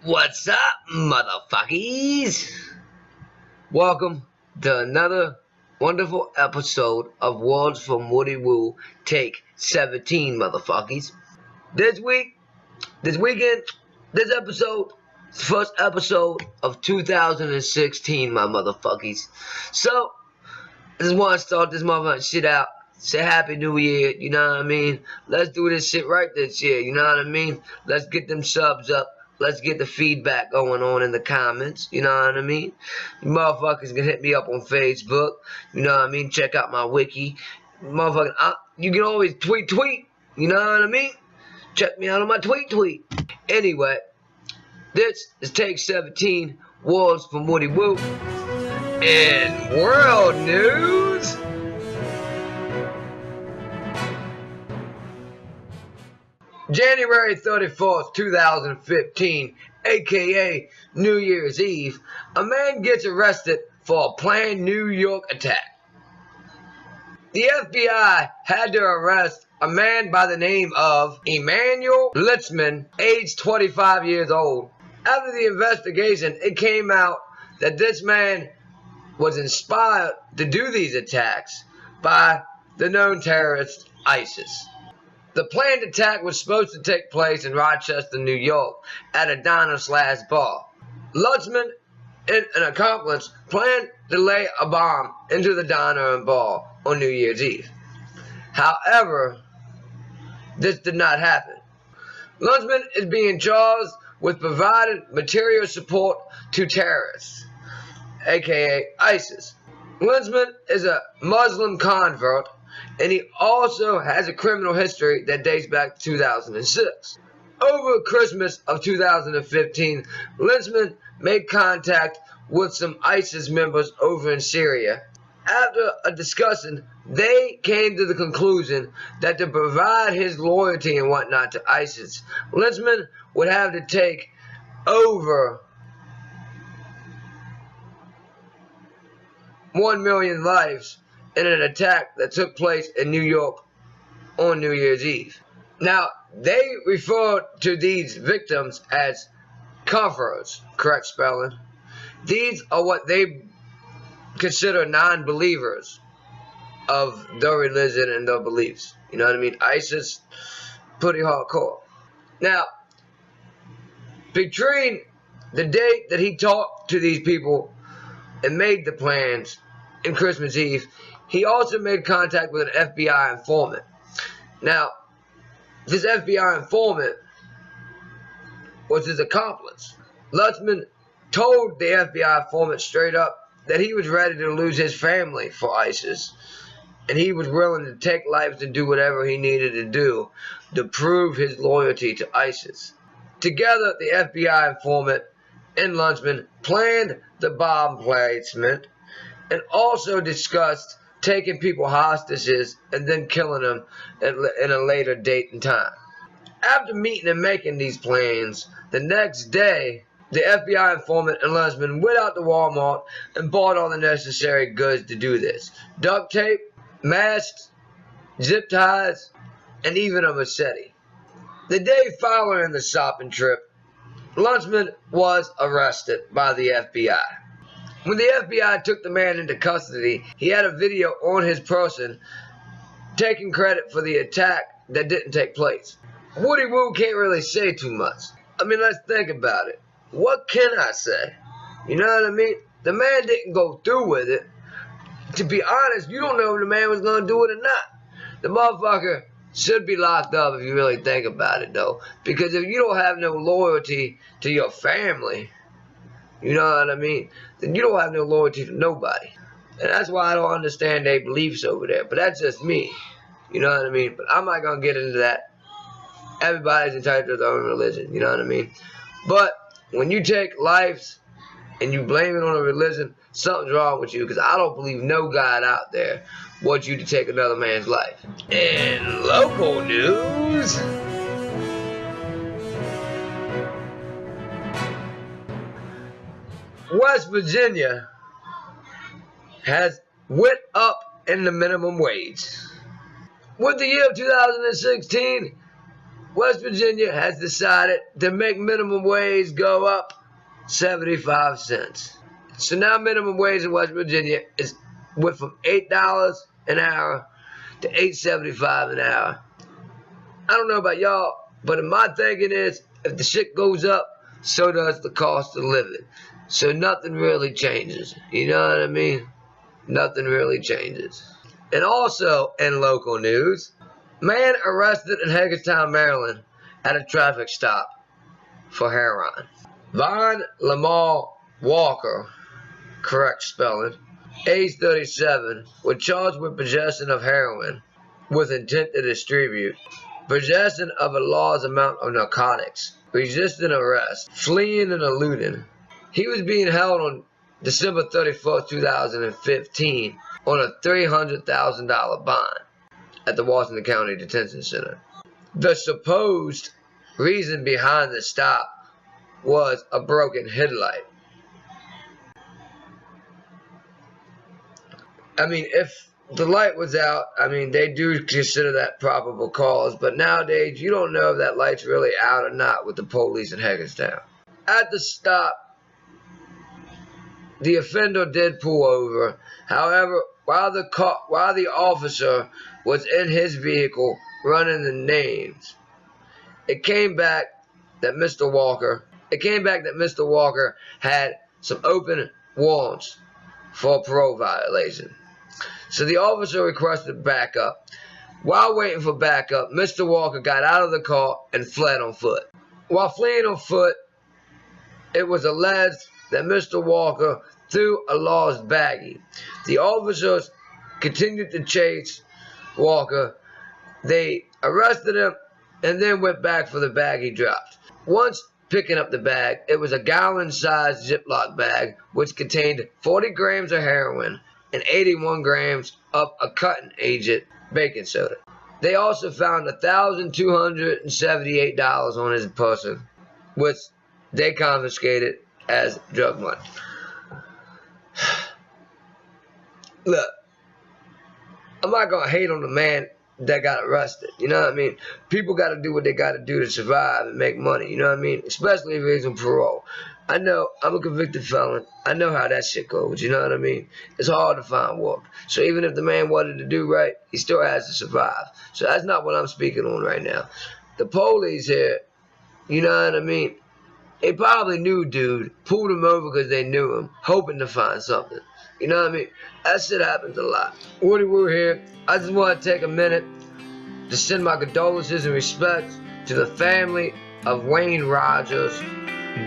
What's up, motherfuckers? Welcome to another wonderful episode of Words from Woody Woo, take 17, motherfuckers. This weekend, this episode, is the first episode of 2016, my motherfuckers. So, I just want to start this motherfucking shit out. Say Happy New Year, you know what I mean? Let's do this shit right this year, you know what I mean? Let's get them subs up. Let's get the feedback going on in the comments, you know what I mean? You motherfuckers can hit me up on Facebook, you know what I mean? Check out my wiki. Motherfucker, you can always tweet, you know what I mean? Check me out on my tweet. Anyway, this is take 17, Words from Woody Woo. In world news, January 31st, 2015, aka New Year's Eve, a man gets arrested for a planned New York attack. The FBI had to arrest a man by the name of Emanuel Litzman, aged 25 years old. After the investigation, it came out that this man was inspired to do these attacks by the known terrorist ISIS. The planned attack was supposed to take place in Rochester, New York, at a diner/bar. Lutzman and an accomplice planned to lay a bomb into the diner and bar on New Year's Eve. However, this did not happen. Lutzman is being charged with providing material support to terrorists, aka ISIS. Lutzman is a Muslim convert, and he also has a criminal history that dates back to 2006. Over Christmas of 2015, Litzman made contact with some ISIS members over in Syria. After a discussion, they came to the conclusion that to provide his loyalty and whatnot to ISIS, Litzman would have to take over 1 million lives in an attack that took place in New York on New Year's Eve. Now, they refer to these victims as converts, correct spelling. These are what they consider non-believers of their religion and their beliefs. You know what I mean? ISIS, pretty hardcore. Now, between the date that he talked to these people and made the plans in Christmas Eve, he also made contact with an FBI informant. Now, this FBI informant was his accomplice. Lutzman told the FBI informant straight up that he was ready to lose his family for ISIS, and he was willing to take lives and do whatever he needed to do to prove his loyalty to ISIS. Together, the FBI informant and Lutzman planned the bomb placement and also discussed taking people hostages and then killing them in a later date and time. After meeting and making these plans, the next day, the FBI informant and Lutzman went out to Walmart and bought all the necessary goods to do this. Duct tape, masks, zip ties, and even a machete. The day following the shopping trip, Lutzman was arrested by the FBI. When the FBI took the man into custody, he had a video on his person taking credit for the attack that didn't take place. Woody Woo can't really say too much. I mean, let's think about it. What can I say? You know what I mean? The man didn't go through with it. To be honest, you don't know if the man was going to do it or not. The motherfucker should be locked up if you really think about it, though. Because if you don't have no loyalty to your family, you know what I mean, then you don't have no loyalty to nobody. And that's why I don't understand their beliefs over there. But that's just me. You know what I mean? But I'm not going to get into that. Everybody's entitled to their own religion. You know what I mean? But when you take lives and you blame it on a religion, something's wrong with you. Because I don't believe no God out there wants you to take another man's life. In local news, West Virginia has went up in the minimum wage. With the year of 2016, West Virginia has decided to make minimum wage go up 75 cents. So now minimum wage in West Virginia went from $8 an hour to $8.75 an hour. I don't know about y'all, but in my thinking is, if the shit goes up, so does the cost of living. So nothing really changes. You know what I mean? Nothing really changes. And also, in local news, man arrested in Hagerstown, Maryland at a traffic stop for heroin. Von Lamar Walker, correct spelling, age 37, was charged with possession of heroin with intent to distribute, possession of a large amount of narcotics, resisting arrest, fleeing and eluding. He was being held on December 31st, 2015 on a $300,000 bond at the Washington County Detention Center. The supposed reason behind the stop was a broken headlight. I mean, if the light was out, I mean, they do consider that probable cause, but nowadays you don't know if that light's really out or not with the police in Hagerstown. At the stop, the offender did pull over. However, while the officer was in his vehicle running the names, it came back that Mr. Walker had some open warrants for a parole violation. So the officer requested backup. While waiting for backup, Mr. Walker got out of the car and fled on foot. While fleeing on foot, it was alleged that Mr. Walker threw a lost baggie. The officers continued to chase Walker. They arrested him and then went back for the bag he dropped. Once picking up the bag, it was a gallon-sized Ziploc bag which contained 40 grams of heroin and 81 grams of a cutting agent baking soda. They also found $1,278 on his person, which they confiscated as drug money. Look, I'm not going to hate on the man that got arrested. You know what I mean? People got to do what they got to do to survive and make money. You know what I mean? Especially if he's on parole. I know I'm a convicted felon. I know how that shit goes. You know what I mean? It's hard to find work. So even if the man wanted to do right, he still has to survive. So that's not what I'm speaking on right now. The police here, you know what I mean? They probably knew dude, pulled him over because they knew him, hoping to find something. You know what I mean? That shit happens a lot. Woody Woo here. I just want to take a minute to send my condolences and respects to the family of Wayne Rogers,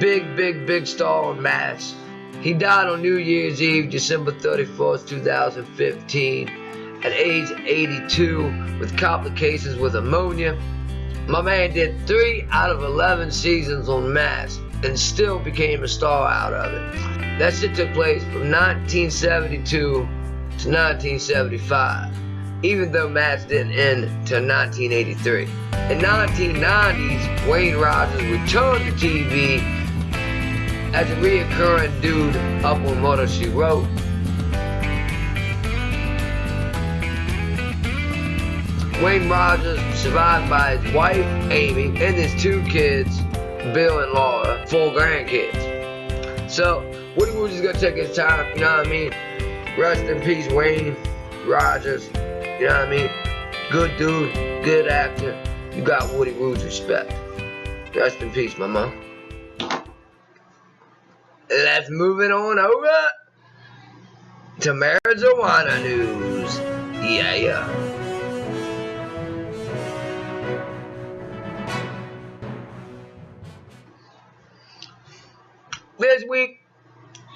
big star on MASH. He died on New Year's Eve, December 31st, 2015, at age 82 with complications with pneumonia. My man did 3 out of 11 seasons on MASH and still became a star out of it. That shit took place from 1972 to 1975, even though MASH didn't end till 1983. In 1990s, Wayne Rogers returned to TV as a reoccurring dude up on Murder, She Wrote. Wayne Rogers, survived by his wife, Amy, and his 2 kids, Bill and Laura, 4 grandkids. So, Woody Woo's just gonna take his time, you know what I mean? Rest in peace, Wayne Rogers, you know what I mean? Good dude, good actor. You got Woody Woo's respect. Rest in peace, my mom. Let's move it on over to marijuana news. Yeah. This week,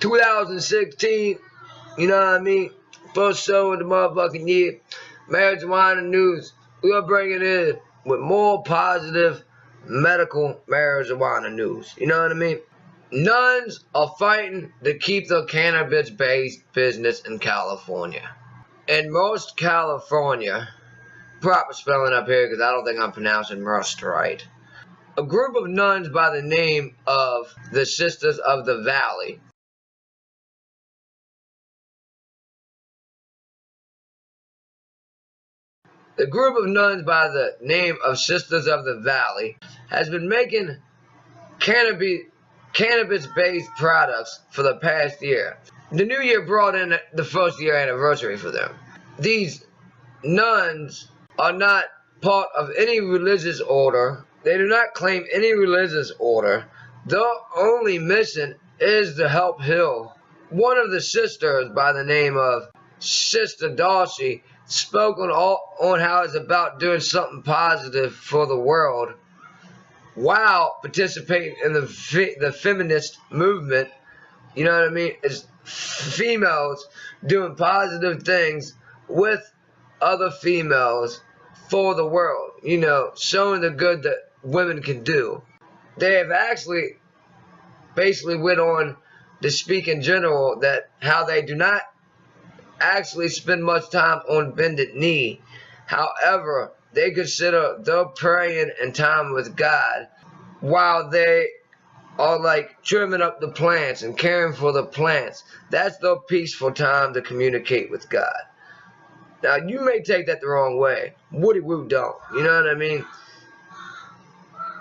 2016, you know what I mean? First show of the motherfucking year. Marijuana news. We are bringing in with more positive medical marijuana news. You know what I mean? Nuns are fighting to keep the cannabis-based business in California. In most California, proper spelling up here because I don't think I'm pronouncing Rust right. A group of nuns by the name of the Sisters of the Valley The group of nuns by the name of Sisters of the Valley has been making cannabis-based products for the past year. The new year brought in the first year anniversary for them. These nuns are not part of any religious order. They do not claim any religious order. Their only mission is to help heal. One of the sisters by the name of Sister Darcy spoke on how it's about doing something positive for the world while participating in the feminist movement. You know what I mean? It's females doing positive things with other females for the world, you know, showing the good that women can do. They have actually basically went on to speak in general that how they do not actually spend much time on bended knee. However, they consider their praying and time with God while they are like trimming up the plants and caring for the plants. That's their peaceful time to communicate with God. Now, you may take that the wrong way. Woody Woo don't. You know what I mean?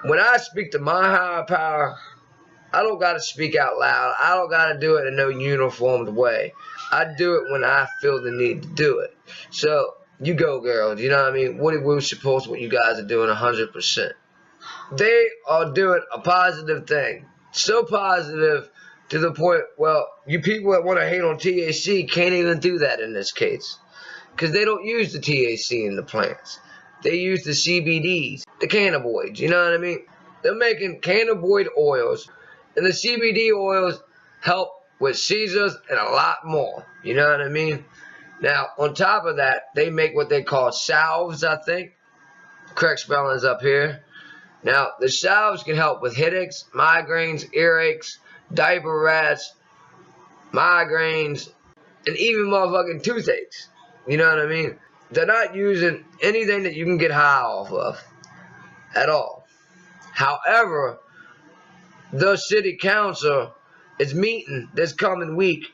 When I speak to my higher power, I don't got to speak out loud. I don't got to do it in no uniformed way. I do it when I feel the need to do it. So, you go, girls. You know what I mean? Woody Woo supports what you guys are doing 100%. They are doing a positive thing. So positive to the point, well, you people that want to hate on THC can't even do that in this case. Because they don't use the THC in the plants. They use the CBDs, the cannabinoids, you know what I mean? They're making cannabinoid oils, and the CBD oils help with seizures and a lot more, you know what I mean? Now, on top of that, they make what they call salves, I think. Correct spelling is up here. Now, the salves can help with headaches, migraines, earaches, diaper rats, migraines, and even motherfucking toothaches. You know what I mean? They're not using anything that you can get high off of at all. However, the city council is meeting this coming week.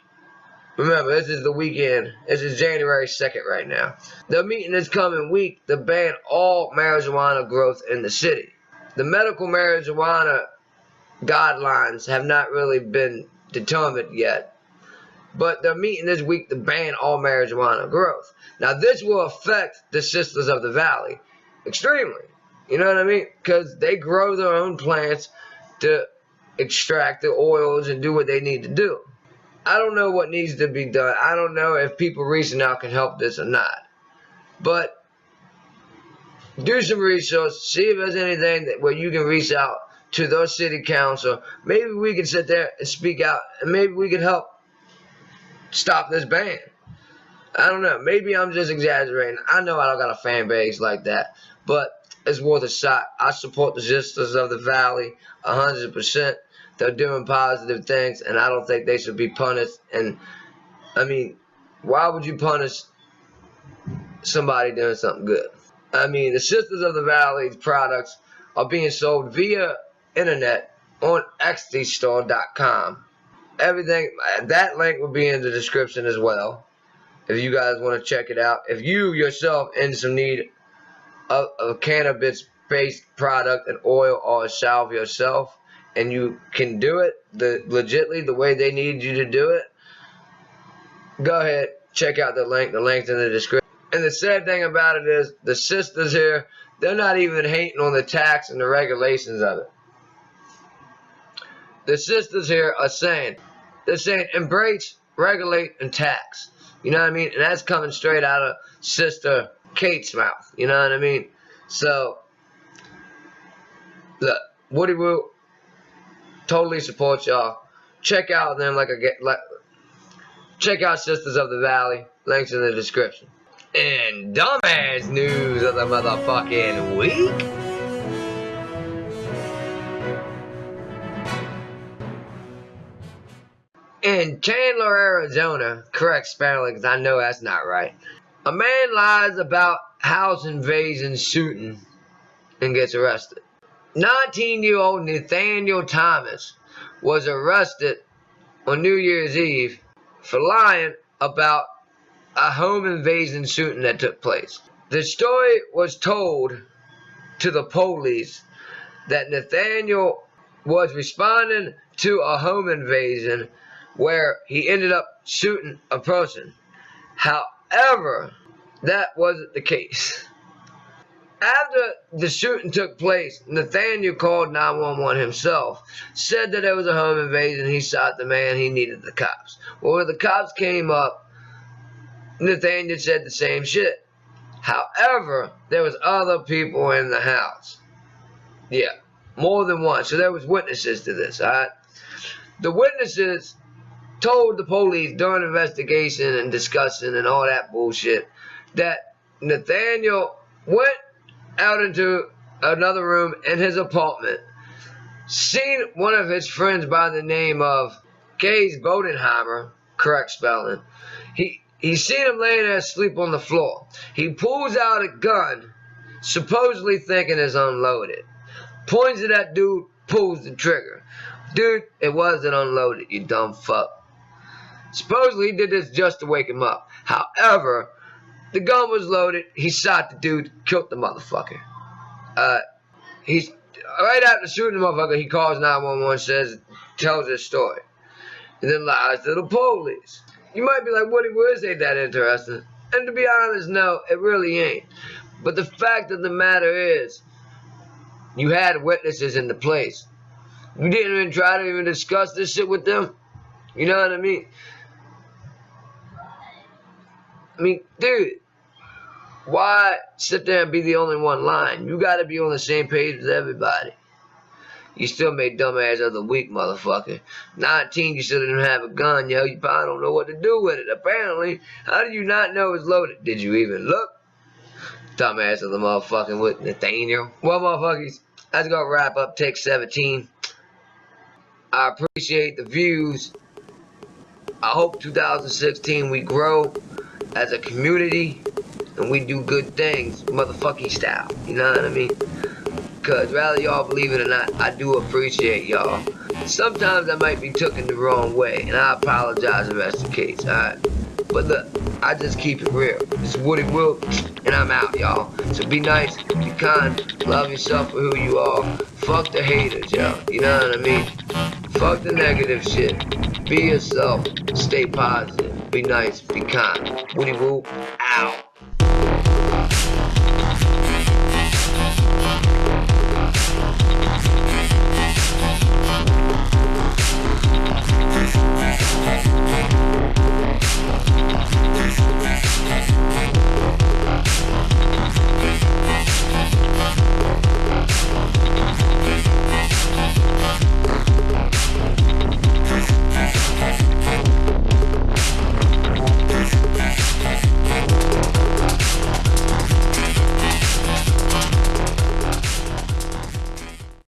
Remember, this is the weekend. This is January 2nd right now. They're meeting this coming week to ban all marijuana growth in the city. The medical marijuana guidelines have not really been determined yet. But they're meeting this week to ban all marijuana growth. Now, this will affect the Sisters of the Valley extremely. You know what I mean? Because they grow their own plants to extract the oils and do what they need to do. I don't know what needs to be done. I don't know if people reaching out can help this or not. But do some research. See if there's anything where you can reach out to those city council. Maybe we can sit there and speak out. And maybe we can help stop this ban. I don't know. Maybe I'm just exaggerating. I know I don't got a fan base like that, but it's worth a shot. I support the Sisters of the Valley 100%. They're doing positive things, and I don't think they should be punished. And, I mean, why would you punish somebody doing something good? I mean, the Sisters of the Valley's products are being sold via internet on xdstore.com. Everything, that link will be in the description as well, if you guys want to check it out. If you yourself in some need of a cannabis-based product, an oil or a salve yourself, and you can do it legitly the way they need you to do it, go ahead, check out the link. The link's in the description. And the sad thing about it is, the sisters here, they're not even hating on the tax and the regulations of it. The sisters here are saying, they're saying embrace, regulate, and tax. You know what I mean? And that's coming straight out of Sister Kate's mouth. You know what I mean? So, look, Woody Woo totally supports y'all. Check out them check out Sisters of the Valley. Links in the description. And dumbass news of the motherfucking week. In Chandler, Arizona, correct spelling because I know that's not right. A man lies about house invasion shooting and gets arrested. 19-year-old Nathaniel Thomas was arrested on New Year's Eve for lying about a home invasion shooting that took place. The story was told to the police that Nathaniel was responding to a home invasion where he ended up shooting a person. However, that wasn't the case. After the shooting took place, Nathaniel called 911 himself, said that there was a home invasion, he shot the man, he needed the cops. Well, when the cops came up, Nathaniel said the same shit. However, there was other people in the house. Yeah, more than one. So there was witnesses to this, alright? The witnesses told the police during investigation and discussion and all that bullshit that Nathaniel went out into another room in his apartment, seen one of his friends by the name of Gaze Bodenheimer, correct spelling. He seen him laying there asleep on the floor. He pulls out a gun, supposedly thinking it's unloaded. Points at that dude, pulls the trigger. Dude, it wasn't unloaded, you dumb fuck. Supposedly he did this just to wake him up. However, the gun was loaded. He shot the dude, killed the motherfucker. He's right after shooting the motherfucker, he calls 911, tells his story, and then lies to the police. You might be like, Woody Woods ain't that interesting. And to be honest, no, it really ain't. But the fact of the matter is, you had witnesses in the place. You didn't even try to even discuss this shit with them. You know what I mean? I mean, dude, why sit there and be the only one lying? You gotta be on the same page with everybody. You still made dumbass of the week, motherfucker. 19, you still didn't have a gun, yo. You probably don't know what to do with it. Apparently, how do you not know it's loaded? Did you even look? Dumbass of the motherfucking with Nathaniel. Well, motherfuckers, that's gonna wrap up take 17. I appreciate the views. I hope 2016 we grow as a community and we do good things, motherfucking style. You know what I mean? Because whether y'all believe it or not, I do appreciate y'all. Sometimes I might be taken the wrong way, and I apologize if that's the case, alright? But look, I just keep it real. It's Woody Will, and I'm out, y'all. So be nice, be kind, love yourself for who you are. Fuck the haters, y'all. You know what I mean? Fuck the negative shit. Be yourself. Stay positive. Be nice. Be kind. Woody Will, out.